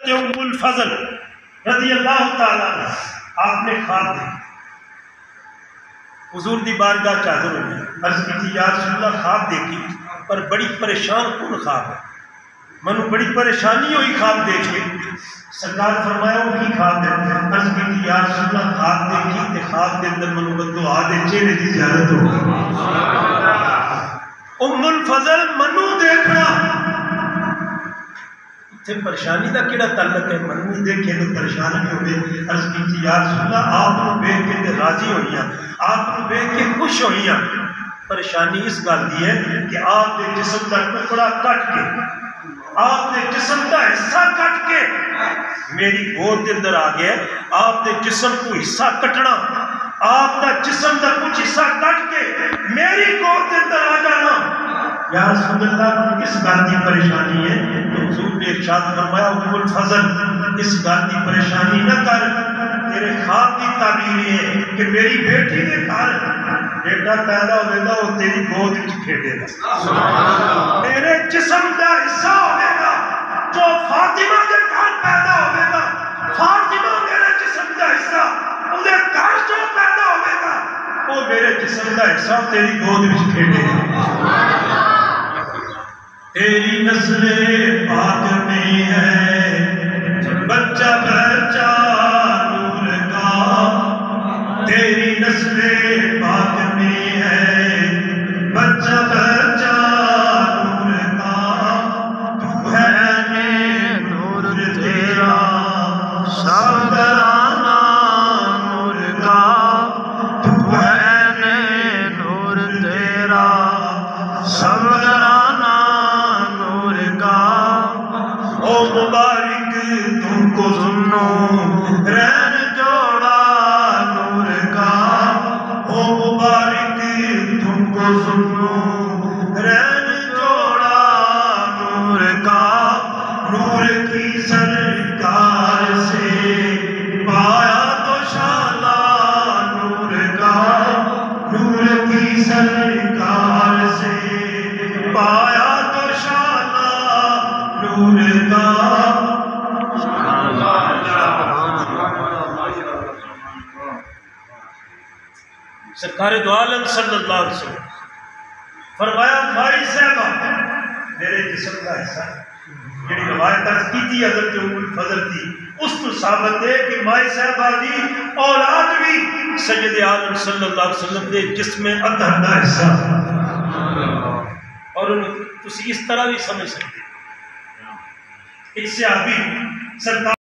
کہ ام الفضل رضی اللہ تعالیٰ آپ نے خواب دیکھی، حضور دی بارگاہ حاضر ہوئی، عرض کی تھی یا رسول اللہ خواب دیکھی پر بڑی پریشان کن خواب ہے، منو بڑی پریشانی ہوئی خواب دیکھ کے۔ سرکار فرمایا وہ کی خواب ہے؟ عرض کی تھی یا رسول اللہ خواب دیکھی تے خواب دے اندر منو بددعا دے چہرے دی زیارت ہو گئی۔ ام الفضل منو دیکھنا تے پریشانی دا کیڑا تعلق ہے؟ منو دیکھے تو پریشان نہیں ہوئے۔ عرض کی تھی یا رسول اللہ آپ کو دیکھ کے تے راضی ہوئیاں، آپ کو دیکھ کے خوش ہوئیاں، پریشانی اس گل دی ہے کہ آپ کے جسم کا ٹکڑا کٹ کے، آپ کے جسم کا حصہ کٹ کے میری گود کے اندر آ گیا، آپ کے جسم کو حصہ کٹنا، آپ کا جسم کا کچھ حصہ کٹ کے میری گود کے اندر آ جانا، یا رسول اللہ اس گل کی پریشانی ہے؟ تو حضور نے ارشاد فرمایا ام الفضل اس گل کی پریشانی نہ کر، تیرے خواب کی تعبیر ہے کہ میری بیٹی کے گھر بیٹا پیدا ہوئے گا وہ تیری گود وچ کھیڈے گا، میرے جسم کا حصہ ہوئے گا جو فاطمہ کے گھر پیدا ہوئے گا، فاطمہ میرے جسم کا حصہ، انہیں گھر جو پیدا ہوئے گا وہ میرے جسم کا حصہ تیری گود وچ کھیڈے گا۔ تیری نسل پاک میں ہے بچہ بچہ نور کا، تیری نسل پاک میں ہے بچہ بچہ نور کا، تو ہے نور تیرا سب گھرانہ نور کا، تو ہے نور تیرا سب گھرانہ نور کا، او مبارک تم کو سنو رین جوڑا نور کا، او مبارک تم کو سنو رین جوڑا نور کا، نور کی سرکار سے پایا تو شالا نور کا، نور کی سرکار سے پایا تو شالا نور کا۔ سرکار دو عالم صلی اللہ علیہ وسلم فرمایا مائی صاحبہ میرے جسم کا حصہ، یہ روایت عرض کی تھی حضرت ام الفضل تھی، اس تو ثابت ہے کہ مائی صاحبہ دی اولاد بھی سید عالم صلی اللہ علیہ وسلم دے جسم اطہر دا حصہ، اور تسی اس طرح بھی سمجھ سکتے ایک صحابی سرکار